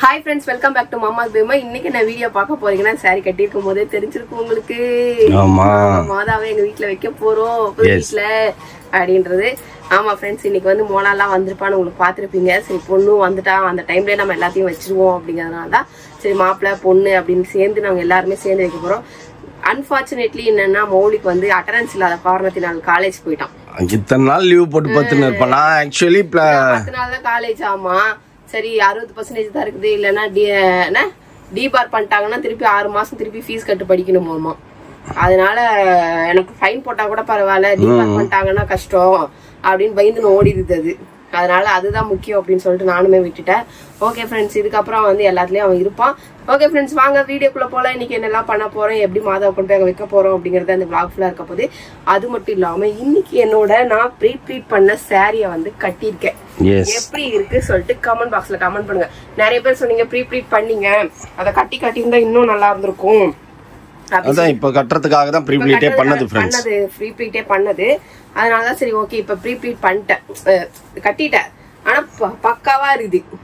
Hi friends, welcome back to Mama's Bema. இன்னைக்கு நான் video பார்க்க போறீங்கன்னா சாரி கட்டி இருக்கும் போதே தெரிஞ்சிருக்கும் உங்களுக்கு. ஆமா மாதாவை எங்க வீட்ல வைக்க போறோம் வீட்ல அப்படின்றது. ஆமா ஃப்ரெண்ட்ஸ், இன்னைக்கு வந்து மோனாலாம் வந்திருப்பான்னு உங்களுக்கு பாத்துருப்பீங்க. சரி பொண்ணு வந்துட்டா அந்த டைம்ல நம்ம எல்லாத்தையும் வச்சிருவோம் அப்படிங்கறதுனால தான் சரி மாப்பிள்ளை பொண்ணு அப்படின்னு சேர்ந்து நாங்க எல்லாருமே சேர்ந்து வைக்க போறோம். அன்பார்ச்சுனேட்லி என்னன்னா மௌலிக்கு வந்து அட்டெண்டன்ஸ் இல்லாத காரணத்தினால காலேஜ் போயிட்டான். இத்தனை நாள் லீவ் போட்டு 10 நாள் இருப்பேன். நான் ஆக்சுவலி 10 நாள் தான் காலேஜ். ஆமா சரி 60% தான் இருக்குது. இல்லைன்னா டிபார் பண்ணிட்டாங்கன்னா திருப்பி 6 மாசம் திருப்பி ஃபீஸ் கட்டு படிக்கணுமோமா. அதனால எனக்கு ஃபைன் போட்டா கூட பரவாயில்ல, டிபார் பண்ணிட்டாங்கன்னா கஷ்டம் அப்படின்னு பயந்து ஓடிடுது அது. அதனால அதுதான் முக்கியம் அப்படின்னு சொல்லிட்டு நானுமே விட்டுட்டேன். ஓகே ஃப்ரெண்ட்ஸ், இதுக்கப்புறம் வந்து எல்லாத்துலயும் அவன் இருப்பான். ஓகே ஃப்ரெண்ட்ஸ், வாங்க வீடியோக்குள்ள போல. இன்னைக்கு என்னெல்லாம் பண்ண போறோம், எப்படி மாதாவை கொண்டு போய் வைக்க போறோம் அப்படிங்கறது அந்த vlog ஃபுல்லா இருக்க போது. அது மட்டும் இல்லாம இன்னைக்கு என்னோட நான் ப்ரீ பண்ண சாரியை வந்து கட்டியிருக்கேன். எப்படி இருக்கு சொல்லிட்டு கமெண்ட் பாக்ஸ்ல கமெண்ட் பண்ணுங்க. நிறைய பேர் சொன்னீங்க ப்ரீ பண்ணீங்க, அதை கட்டியிருந்தா இன்னும் நல்லா இருந்திருக்கும். அதான் இப்ப கட்டறதுக்காக தான் ப்ரீ ப்ளீட்டே பண்ணது फ्रेंड्स. ப்ரீ ப்ளீட்டே பண்ணது. அதனால தான் சரி ஓகே இப்ப ப்ரீ ப்ளீட் பண்ணிட்டேன், கட்டிட்டேன். ஆனா பக்காவா இருக்குது.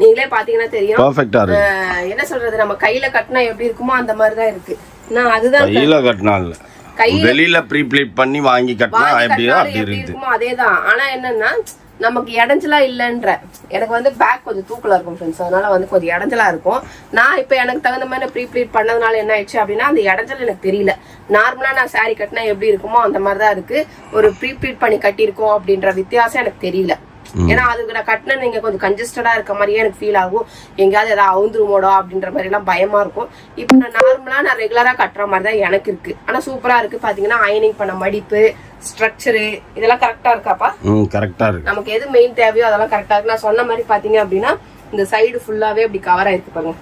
நீங்களே பாத்தீங்கன்னா தெரியும். பெர்ஃபெக்ட்டா இருக்கு. என்ன சொல்றது, நம்ம கையில கட்டினா எப்படி இருக்குமோ அந்த மாதிரி தான் இருக்கு. நான் அதுதான் கையில கட்டினா இல்ல, வெளியில ப்ரீ ப்ளீட் பண்ணி வாங்கி கட்டினா அப்படி இருக்குமோ அதேதான். ஆனா என்னன்னா நமக்கு இடைஞ்சலா இல்லன்ற, எனக்கு வந்து பேக் கொஞ்சம் தூக்கலா இருக்கும் ஃப்ரெண்ட்ஸ். அதனால வந்து கொஞ்சம் இடைஞ்சலா இருக்கும். நான் இப்ப எனக்கு தகுந்த மாதிரி ப்ரீ ப்ளீட் பண்ணதுனால என்ன ஆயிடுச்சு அப்படின்னா அந்த இடைஞ்சல் எனக்கு தெரியல. நார்மலா நான் சாரி கட்டினா எப்படி இருக்குமோ அந்த மாதிரிதான் இருக்கு. ஒரு ப்ரீ ப்ளீட் பண்ணி கட்டியிருக்கோம் அப்படின்ற வித்தியாசம் எனக்கு தெரியல. ஏன்னா அதுக்கு நான் கட்டினா நீங்க கொஞ்சம் கன்ஜஸ்டடா இருக்க மாதிரியே எனக்கு ஃபீல் ஆகும். எங்கேயாவது ஏதாவது அவுந்துருமோடோ அப்படின்ற மாதிரி எல்லாம் பயமா இருக்கும். இப்ப நான் நார்மலா நான் ரெகுலரா கட்டுற மாதிரி தான் எனக்கு இருக்கு. ஆனா சூப்பரா இருக்கு. பாத்தீங்கன்னா அயனிங் பண்ண மடிப்பு, ஸ்ட்ரக்சரு இதெல்லாம் கரெக்டா இருக்காப்பா? கரெக்டா இருக்கு. நமக்கு எது மெயின் தேவையோ அதெல்லாம் கரெக்டா இருக்கு. நான் சொன்ன மாதிரி பாத்தீங்க அப்படின்னா இந்த சைடு ஃபுல்லாவே அப்படி கவர் ஆயிருக்கு பாருங்க.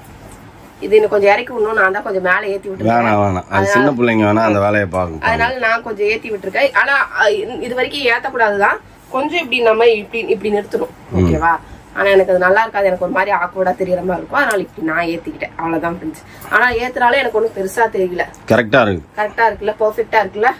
இது இன்னும் கொஞ்சம் இறக்கி விடணும். நான் தான் கொஞ்சம் மேல ஏத்தி விட்டுருக்கேன். சின்ன பிள்ளைங்க வேணா அந்த வேலையை பாருங்க. அதனால நான் கொஞ்சம் ஏத்தி விட்டுருக்கேன். ஆனா இது வரைக்கும் ஏத்தக்கூடாதுதான், கொஞ்சம் இப்படி நம்ம இப்படி நிறுத்தணும். ஓகேவா? ஆனா எனக்கு அது நல்லா இருக்காது, எனக்கு ஒரு மாதிரி ஆக்வர்டா தெரியற மாதிரி இருக்கும். அதனால இப்படி நான் ஏத்திக்கிட்டேன், அவ்வளவுதான் ஃப்ரெண்ட்ஸ். ஆனா ஏத்துறாலே எனக்கு ஒண்ணும் பெருசா தெரியல. கரெக்டா இருக்கு, கரெக்டா இருக்குல்ல, பெர்ஃபெக்ட்டா இருக்குல்ல.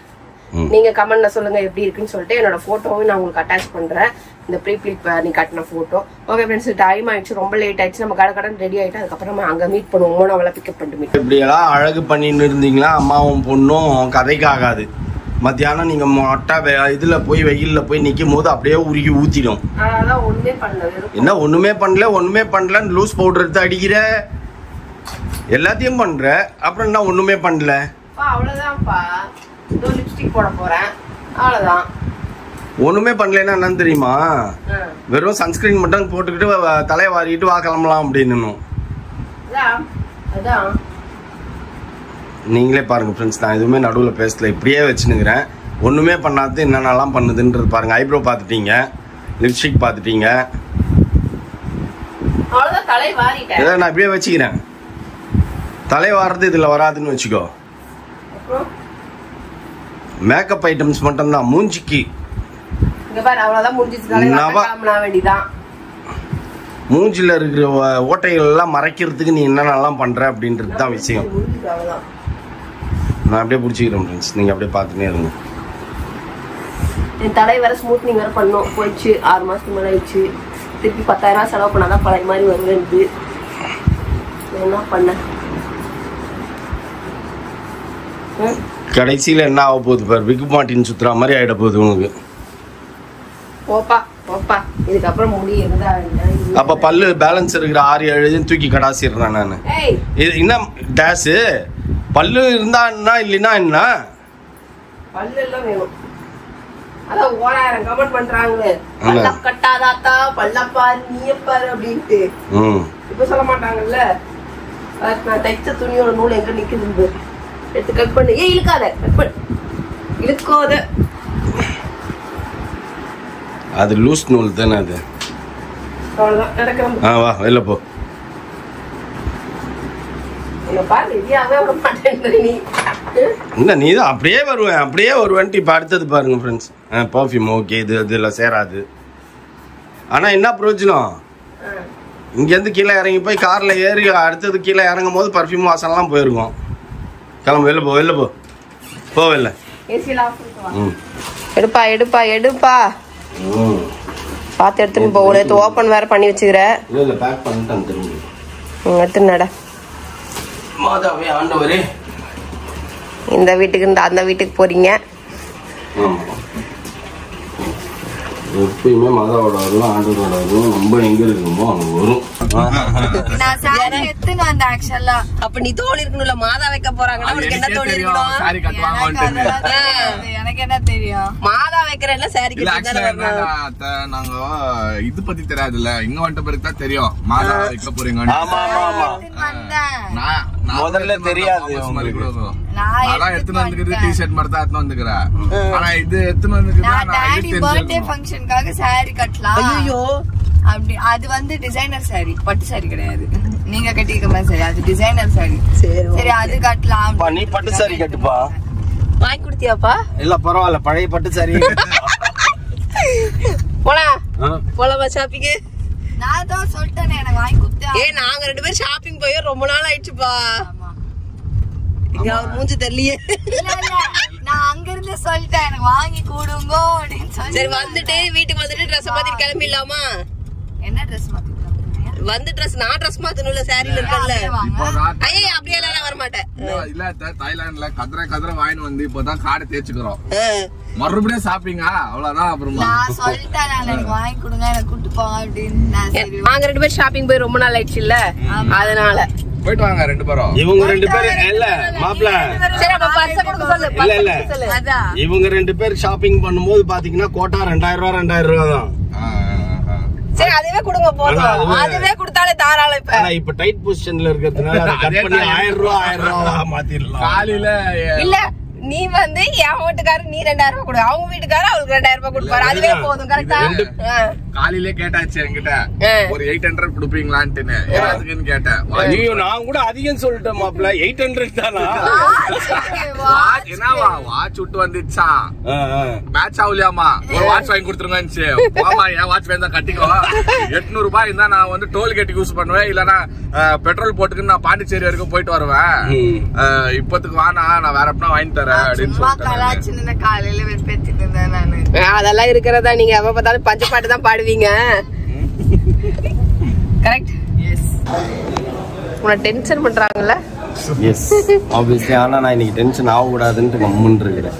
நீங்க கமெண்ட்ல சொல்லுங்க எப்படி இருக்குன்னு சொல்லிட்டு. என்னோட போட்டோவும் நான் உங்களுக்கு அட்டாச் பண்றேன், இந்த ப்ரீ ப்ளீட் பண்ணி காட்டின போட்டோ. ஓகே ஃப்ரெண்ட்ஸ், டைம் ஆயிடுச்சு, ரொம்ப லேட் ஆயிடுச்சு. நம்ம கடன் ரெடி ஆயிட்டு அதுக்கப்புறம் அங்க மீட் பண்ணுவோம். அவளை பிக்கப் பண்ணிட்டு இப்படி எல்லாம் அழகு பண்ணிட்டு இருந்தீங்களா அம்மாவும் பொண்ணும் கதைக்கு ஆகாது. மத்தியானம் நீங்க மொட்டை இதுல போய் வெயில்ல போய் நிக்கும் போது அப்படியே உருகி ஊத்திடும். என்ன ஒண்ணுமே பண்ணல லூஸ் பவுடர் எடுத்து அடிக்கிற, எல்லாத்தையும் பண்ற, அப்புறம் என்ன ஒண்ணுமே பண்ணல? அவ்வளவுதான்ப்பா, லிப்ஸ்டிக் போட போறேன், அவ்வளவுதான். ஒண்ணுமே பண்ணலன்னா என்னன்னு தெரியுமா? வெறும் சன்ஸ்கிரீன் மட்டும் போட்டுக்கிட்டு தலையை வாரிக்கிட்டு வா கிளம்பலாம் அப்படின்னு. நீங்களே பாருங்க ஃப்ரெண்ட்ஸ், நான் எதுவுமே நடுவில் பேசல, இப்படியே வச்சுனுங்கிறேன். ஒன்றுமே பண்ணாது என்னென்னலாம் பண்ணுதுன்றது பாருங்க. ஐப்ரோ பார்த்துட்டீங்க, லிப்ஸ்டிக் பார்த்துட்டீங்க, ஏதோ நான் இப்படியே வச்சுக்கிறேன். தலை வாடுறது இதில் வராதுன்னு வச்சுக்கோ. மேக்கப் ஐட்டம்ஸ் மட்டும்தான் மூஞ்சிக்கு. மூஞ்சில இருக்கிற ஓட்டைகள் எல்லாம் மறைக்கிறதுக்கு நீ என்னென்னலாம் பண்ற அப்படின்றது தான் விஷயம். நான் அப்படியே பிடிச்சிக்கிறேன் ஃப்ரெண்ட்ஸ், நீங்க அப்படியே பார்த்துட்டே இருங்க. என் தலை வேற ஸ்மூத்னிங் வேற பண்ணோம், போயிடுச்சு 6 மாசத்துக்கு மேல ஆயிடுச்சு. திருப்பி 10,000 செலவு பண்ணாதான் பழைய மாதிரி வருவேன். என்ன பண்ண கடைசியில என்ன ஆக போகுது பாரு, பிக் மார்ட்டின் சுத்துற மாதிரி ஆயிட போகுது உனக்கு. போப்பா போப்பா, இதுக்கப்புறம் முடி இருந்தா அப்ப பல்லு பேலன்ஸ் இருக்கிற 6-7 தூக்கி கடாசிடுறேன் நானு. இது என்ன டேஸ், பல்லு இருந்தா என்ன இல்லைன்னா என்ன? பல்லு எல்லாம் வேணும். அதான் 1000 கமெண்ட் பண்றாங்களே, பல்ல கட்டாதாத்தா பல்லப்பா நீயப்பாரு அப்படின்ட்டு. இப்ப சொல்ல மாட்டாங்கல்ல. நான் தைச்ச துணியோட நூல் எங்க நிக்குது, எடுத்து கட் பண்ணு. இழுக்காத, கட் பண்ணு, இழுக்காத. அது லூஸ் நூல் தானே அது. வா வெளில போ. நீ தான் அப்படியே வருவேன்ட்டு இப்போ அடுத்தது பாருங்க ஃப்ரெண்ட்ஸ். பர்ஃப்யூம் ஓகே, இது இதில் சேராது. ஆனால் என்ன பிரயோஜனம்? இங்கேருந்து கீழே இறங்கி போய் காரில் ஏறி அடுத்தது கீழே இறங்கும் போது பர்ஃப்யூம் வாசனெலாம் போயிருக்கும். கிளம்பு, வெளில போ வெளில. எடுப்பா பார்த்து எடுத்துன்னு போகணும். ஓப்பன் வேற பண்ணி வச்சுக்கிற. இல்லை பேக் பண்ணிட்டேன் திரும்ப. எடுத்து நட. மாதாவே ஆண்டவரே, இந்த வீட்டுக்கு இந்த அந்த வீட்டுக்கு போறீங்க. எப்பயுமே மாதாவோட அருளும் ஆண்டவரோட அருளும் நம்ம எங்க இருக்குமோ அங்க வரும். அப்ப நீ தோல் இருக்கணும்ல, மாதா வைக்க போறாங்கன்னா உனக்கு என்ன தோல் இருக்கணும்? எனக்கு என்ன தெரியும்? மாதா வைக்கிறேன்ல சாரி நாங்க இது பத்தி தெரியாதுல்ல, இங்க வந்துட்ட பிறகு தான் தெரியும் மாதா வைக்க போறீங்க. முதல்ல தெரியாது. அதான் எடுத்துன்னு வந்துக்கிறது டிஷர்ட் மாதிரி தான் எடுத்துன்னு வந்துக்கிறேன். ஆனா இது எடுத்துன்னு வந்துக்கிறது சாரி கட்டலாம். ஐயோ அப்படி அது வந்து டிசைனர் சாரி, பட்டு சாரி கிடையாது. நீங்க கட்டிக்க மாதிரி சாரி, அது டிசைனர் சாரி. சரி அது கட்டலாம். நீ பட்டு சாரி கட்டுப்பா. வாங்கி கொடுத்தியாப்பா? இல்ல பரவாயில்ல, பழைய பட்டு சாரி. போலாமா ஷாப்பிங்? நான் தான் சொல்லிட்டேன் எனக்கு வாங்கி கொடுத்தேன். நாங்க 2 பேரும் ஷாப்பிங் போய் ரொம்ப நாள் ஆயிடுச்சுப்பா. இங்க அவர் மூஞ்சி தெரியலையே. நான் அங்க இருந்து சொல்லிட்டேன் எனக்கு வாங்கி கொடுங்க அப்படின்னு சொல்லி. சரி வந்துட்டு வீட்டுக்கு வந்துட்டு ட்ரெஸ் மாத்திட்டு கிளம்பிடலாமா? என்ன ட்ரெஸ் மாத்திக்கலாம்? வந்து ட்ரெஸ் நான் ட்ரெஸ் மாத்தணும்ல, சாரில இருக்கல்ல. ஐயா அப்படியே எல்லாம் வர மாட்டேன். இல்ல தாய்லாந்துல கதற வாங்கிட்டு வந்து இப்பதான் காடை தேய்ச்சுக்கிறோம். மறுபடியும் ஷாப்பிங்கா அவ்வளவுதான். அப்புறம் நான் சொல்லிட்டேன் எனக்கு வாங்கி கொடுங்க, எனக்கு கூட்டு போங்க அப்படின்னு. நாங்க 2 பேரும் ஷாப்பிங் போய் ரொம்ப நாள் ஆயிடுச்சு இல்ல, அதனால போயிட்டு வாங்க 2 பேரும். இவங்க 2 பேரும் இல்ல மாப்ள. சரி அப்ப பர்ஸ் கொடுக்க சொல்லு. இல்ல அதான் இவங்க 2 பேர் ஷாப்பிங் பண்ணும்போது பாத்தீங்கன்னா கோட்டா 2000 ரூபாய் தான். சரி அதுவே கொடுங்க போதும். அதுவே கொடுத்தாலே தாராளம். இப்ப டைட் பொசிஷன்ல இருக்கிறதுனால கட் பண்ணி 1000 ரூபாய் மாத்திரலாம். காலையில இல்ல நீ வந்து என் வீட்டுக்காரர் நீ 2000 ரூபாய் கொடு, அவங்க வீட்டுக்காரர் அவங்களுக்கு 2000 ரூபாய் கொடுப்பாரு. அதுவே போதும். கரெக்டா? காலையிலே கேட்டாச்சு என்கிட்ட ஒரு 800 கொடுப்பீங்களான்னு. அதுக்குன்னு கேட்டேன். ஐயோ நான் கூட அதிகம் சொல்லிட்டேன் மாப்ள. 800 தானா? என்னவா வாட்ச் விட்டு வந்துச்சா, மேட்ச் ஆகலையாமா, ஒரு வாட்ச் வாங்கி கொடுத்துருங்க. ஆமா என் வாட்ச் வேணா கட்டிக்கோ. 800 ரூபாய் இருந்தா நான் வந்து டோல்கேட் யூஸ் பண்ணுவேன், இல்லன்னா பெட்ரோல் போட்டுக்கு நான் பாண்டிச்சேரி வரைக்கும் போயிட்டு வருவேன். இப்பத்துக்கு வானா நான் வேற எப்பனா வாங்கி தரேன் அப்படின்னு சொல்லிட்டு காலையில வெப்பேத்திட்டு இருந்தேன் நானு. அதெல்லாம் இருக்கிறதா, நீங்க எப்ப பார்த்தாலும் பஞ்ச பாட்டு தான் பாடுவீங்க. கரெக்ட்? எஸ். உன டென்ஷன் பண்றாங்கல்ல? Yes obviously. ஆனா நான் இன்னைக்கு டென்ஷன் ஆகக்கூடாதுன்ட்டு கம்முன்னு இருக்கிறேன்.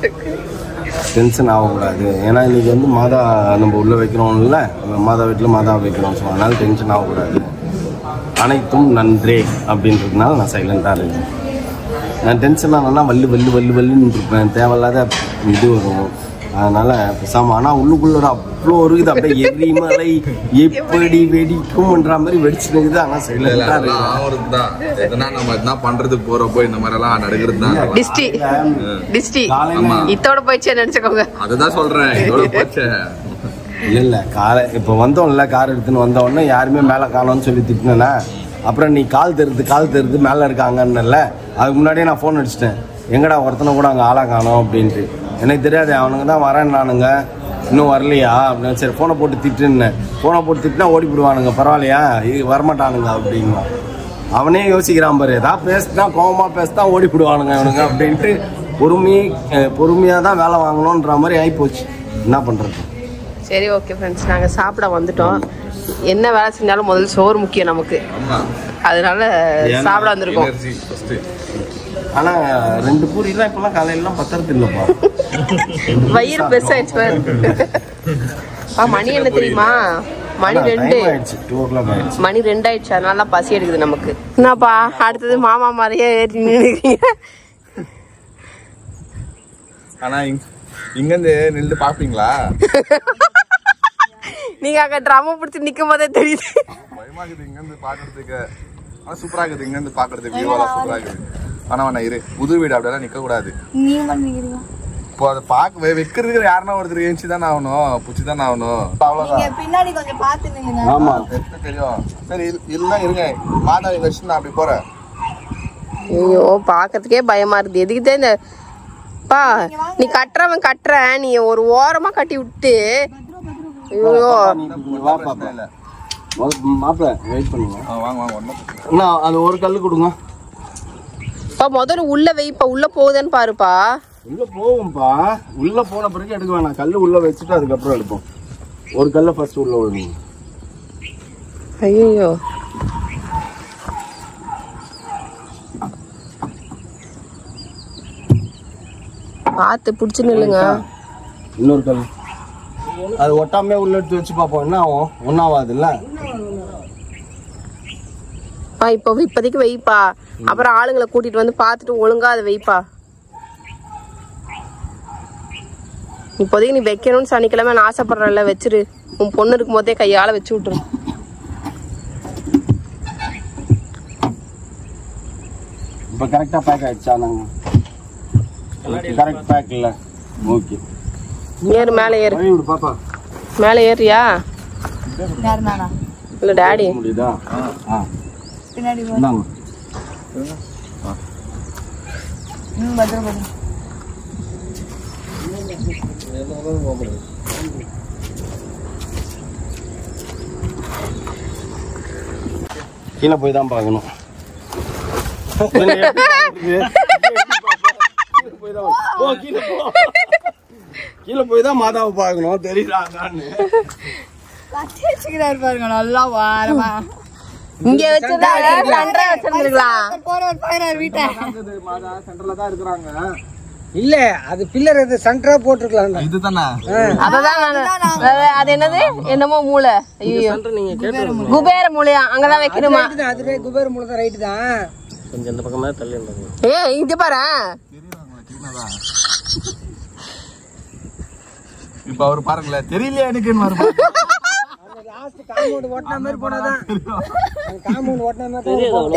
டென்ஷன் ஆகக்கூடாது. ஏன்னா இன்னைக்கு வந்து மாதா நம்ம உள்ள வைக்கிறோம்ல, மாதா வீட்டில் மாதா வைக்கிறோம். ஸோ அதனால டென்ஷன் ஆகக்கூடாது. அனைத்தும் நன்றே அப்படின்றதுனால நான் சைலண்டாக இருக்கேன். நான் டென்ஷன் ஆனா வல்லுன்னு இருப்பேன். தேவையில்லாத இது வரும். அதனால பேசாம. ஆனா உள்ளுக்குள்ள அவ்வளோ இருக்குது, அப்படியே எரிமலை எப்படி வெடிக்கும்ன்ற மாதிரி வெடிச்சுருக்குது. ஆனா சைலண்டா இருக்கு. நம்ம என்ன பண்றதுக்கு போறப்போ இந்த மாதிரி எல்லாம் நடக்கிறது தான். டிஸ்டி இதோட போயிடுச்சு நினைச்சுக்கோங்க. அதுதான் சொல்றேன், இதோட போச்சு. இல்ல காலை இப்போ வந்தோம்ல, கார் எடுத்துன்னு வந்த உடனே யாருமே மேலே காணோம்னு சொல்லி திட்டினேன்னா, அப்புறம் நீ கால் தெரியுது மேலே இருக்காங்கன்னல. அதுக்கு முன்னாடியே நான் ஃபோன் அடிச்சிட்டேன், எங்கடா ஒருத்தனை கூட அங்கே ஆளாக காணோம் அப்படின்ட்டு. எனக்கு தெரியாது, அவனுங்க தான் வரேன் நானுங்க இன்னும் வரலையா அப்படின்னு. சரி ஃபோனை போட்டு திட்டுன்னேன். ஃபோனை போட்டு திட்டினா ஓடி போடுவானுங்க, பரவாயில்லையா வரமாட்டானுங்க அப்படின்னா. அவனே யோசிக்கிறான் பாரு, ஏதாவது பேசினா கோவமாக பேசினா ஓடி போடுவானுங்க அவனுங்க அப்படின்ட்டு. பொறுமையாக தான் வேலை வாங்கணுன்ற மாதிரி ஆகிப்போச்சு. என்ன பண்ணுறது? சரி ஓகே ஃப்ரெண்ட்ஸ், நாங்கள் சாப்பிட வந்துட்டோம். என்ன வேலை செஞ்சாலும் முதல்ல சோறு முக்கியம் நமக்கு, அதனால சாப்பிட வந்திருக்கோம். ஆனா 2 பூரிலாம் இப்பெல்லாம் காலையிலாம் பத்தறது இல்லப்பா. வயிறு பெருசா ஆயிடுச்சு. மணி என்ன தெரியுமா? மணி 2 ஆயிடுச்சு. 2 o'clock ஆயிடுச்சு. மணி 2 ஆயிடுச்சு. அதனால பசி எடுக்குது நமக்கு. என்னப்பா அடுத்தது மாமா மாதிரியே ஏறி நின்னுக்கிறீங்க. ஆனா இங்க இருந்து நின்று பாப்பீங்களா? நீங்க அங்க ட்ராமா பிடிச்சி நிக்கும் போதே தெரியுது. பயமா இருக்குது இங்க இருந்து பாக்குறதுக்கு. ஆனா சூப்பரா இருக்குது இங்க இருந்து பாக்குறதுக்கு. வியூவெல்லாம் சூப்பரா இருக்குது. ஆனா இரு, புது வீடு அப்படியெல்லாம் நிக்க கூடாது. இப்போ அதை பார்க்க வைக்கிறதுக்கு யாருன்னா ஒருத்தர் ஏஞ்சி தானே ஆகணும், புச்சி தானே ஆகணும். அவ்வளவுதான். பின்னாடி கொஞ்சம் பார்த்து நில்லுங்க. ஆமா தெரியும். சரி இல்ல இருங்க, மாதாவை வச்சு நான் அப்படி போறேன். ஐயோ பாக்கிறதுக்கே பயமா இருக்குது. எதுக்குதான் இந்த பா நீ கட்டுறவன் கட்டுற, நீ ஒரு ஓரமா கட்டி விட்டு. ஐயோ மாப்பிள்ள வெயிட் பண்ணுங்க. வாங்க ஒண்ணு அது ஒரு கல்லு கொடுங்க. முதல்ல உள்ள வைப்பா, உள்ள போகுதுன்னு பாருப்பா. உள்ள போகும்பா, உள்ள போன பிறகு எடுக்க வேணாம். கல்லு உள்ள வச்சுட்டு அதுக்கப்புறம் எடுப்போம். ஒரு கல்ல ஃபர்ஸ்ட் உள்ள விடுங்க. ஐயோ பார்த்து பிடிச்சி நில்லுங்க. இன்னொரு கல் அது ஒட்டாமே உள்ள எடுத்து வச்சு பார்ப்போம். என்ன ஆகும்? ஒன்றாவாதுல்ல. இப்போதைக்கு வைப்பா, அப்புறம் ஆளுங்களை கூட்டிட்டு வந்து பார்த்துட்டு ஒழுங்கா அதை வைப்பா. இப்போதைக்கு நீ வைக்கணும்னு சனிக்கிழமை நான் ஆசைப்படுறல, வச்சிரு. உன் பொண்ணு இருக்கும் போதே கையால வச்சு விட்டுரு. இப்போ கரெக்டாக பேக் ஆயிடுச்சா? நாங்கள் கரெக்ட் பேக் இல்லை. ஓகே, ஏறு, மேலே ஏறு. பாப்பா மேலே ஏறியா? இல்ல டாடி முடியுதா? பின்னாடி கீழே போய் தான் பார்க்கணும். கீழே போய் தான் மாதாவை பார்க்கணும். தெரியுதா? பாருங்க நல்லா வாரமா. இங்க வச்சிருந்தா வச்சிருந்துருக்கலாம். இல்ல அது பில்லர் இது சென்டரா போட்டுருக்கலாம். இதுதானே அததான் அது என்னது என்னமோ மூளை. ஐயோ, குபேர மூளையா? அங்கதான் வைக்கணுமா? அதுவே குபேர மூளை தான். ரைட்டு தான். கொஞ்சம் இந்த பக்கமே தள்ளி இருந்தாங்க. ஏ இங்க பாரு. இப்ப அவரு பாருங்களேன், தெரியலையா எனக்கு? லாஸ்ட் காம்பவுண்ட் ஓட்டன மாதிரி போனாதான் காம்பவுண்ட் ஓட்டன மாதிரி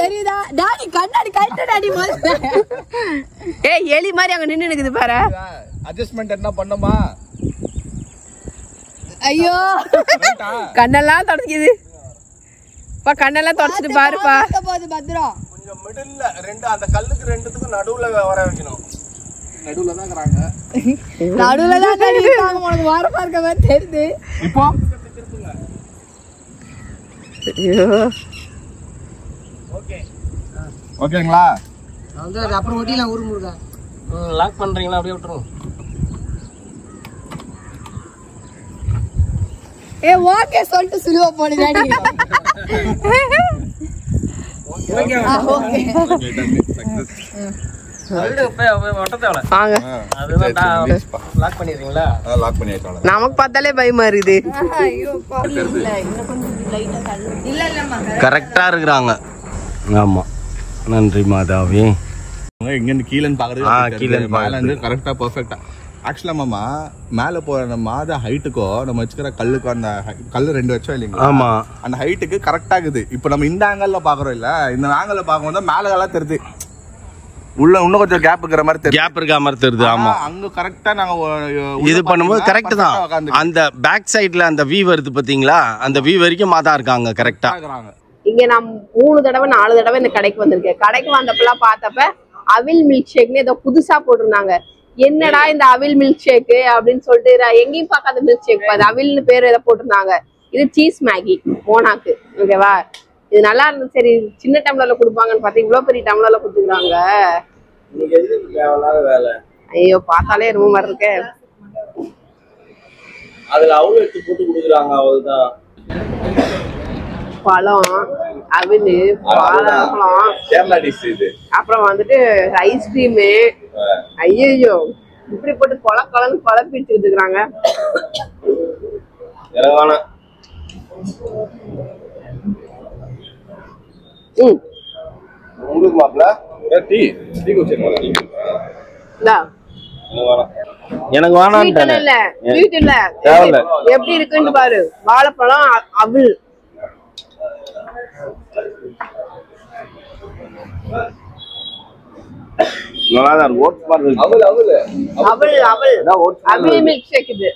தெரியுதா? டாடி கண்ணாடி கழட்ட டாடி முதல்ல. ஏய், எலி மாதிரி அங்க நின்னு இருக்குது பாரு. அட்ஜஸ்ட்மென்ட் என்ன பண்ணுமா? ஐயோ, கண்ணெல்லாம் தொடக்குது. கண்ணெல்லாம் தொடச்சிட்டு பாருப்பா. போது பத்திரம். கொஞ்சம் மிடில்ல ரெண்டு, அந்த கல்லுக்கு ரெண்டுத்துக்கும் நடுவுல வர வைக்கணும். நடுவுல தான் இருக்கறாங்க. நடுவுல தான் டாடி இருக்காங்க. உனக்கு வாரமா இருக்க மாதிரி தெரியுது. இப்போ ஓகேங்களா? அப்புறம் ஒட்டிலாம் ஊர் முருகா லாக் பண்றீங்களா? அப்படியே விட்டுருங்க. ஏ ஓகே சொல்லிட்டு சுலுவா போடு டாடி. ஓகே நமக்கு பார்த்தாலே பயமா இருக்குது. கரெக்டா இருக்கிறாங்க. ஆமா, நன்றி மாதாவி. இங்க இருந்து கீழே பாக்குறது, கீழே மேல இருந்து கரெக்டா பெர்ஃபெக்ட்டா. ஆக்சுவலா மாமா, மேல போற நம்ம மாத ஹைட்டுக்கோ நம்ம வச்சுக்கிற கல்லுக்கும், அந்த கல்லு 2 வச்சோம் இல்லைங்களா? ஆமா, அந்த ஹைட்டுக்கு கரெக்டா இருக்குது. இப்ப நம்ம இந்த ஆங்கிள் பாக்குறோம் இல்ல, இந்த ஆங்கிள் பார்க்கும்போது மேல எல்லாம் தெரியுது. உள்ள இன்னும் கொஞ்சம் கேப் இருக்கிற மாதிரி தெரியுது. கேப் இருக்க மாதிரி தெரியுது. ஆமா, அங்க கரெக்டா நாங்க இது பண்ணும்போது கரெக்ட் தான். அந்த பேக் சைடுல அந்த வியூ வருது பாத்தீங்களா? அந்த வியூ வரைக்கும் மாதா இருக்காங்க கரெக்டா. இங்க நான் 3 தடவை 4 தடவை இந்த கடைக்கு வந்திருக்கேன். கடைக்கு வந்தப்பெல்லாம் பார்த்தப்ப அவில் மில்க் ஷேக்னு ஏதோ புதுசா போட்டிருந்தாங்க. என்னடா இந்த அவில் மில்க் ஷேக் அப்படின்னு சொல்லிட்டு எங்கேயும் பார்க்காத மில்க் ஷேக், அவில்னு பேர் ஏதோ போட்டிருந்தாங்க. இது சீஸ் மேகி மோனாக்கு. ஓகேவா? இது நல்லா இருந்தது. சரி, சின்ன டம்ளர்ல கொடுப்பாங்கன்னு பார்த்தா இவ்வளவு பெரிய டம்ளர்ல கொடுத்துக்கிறாங்க. ஐயோ, பார்த்தாலே ரொம்ப மாதிரி இருக்கு. அதுல அவுள் எடுத்து போட்டு கொடுக்குறாங்க. அவ்வளவுதான். பழம், அவிலு, வாழைப்பழம், அப்புறம் வந்துட்டு ஐஸ்கிரீமு. ஐயோ, இப்படி போட்டு கொலன்னு குழப்பிட்டு இருக்கிறாங்க. உங்களுக்கு மாப்பிள்ள எனக்கு வேணாம். எப்படி இருக்குன்னு பாரு. வாழைப்பழம், அவிழ். அவிழ் மில்க் ஷேக் இது.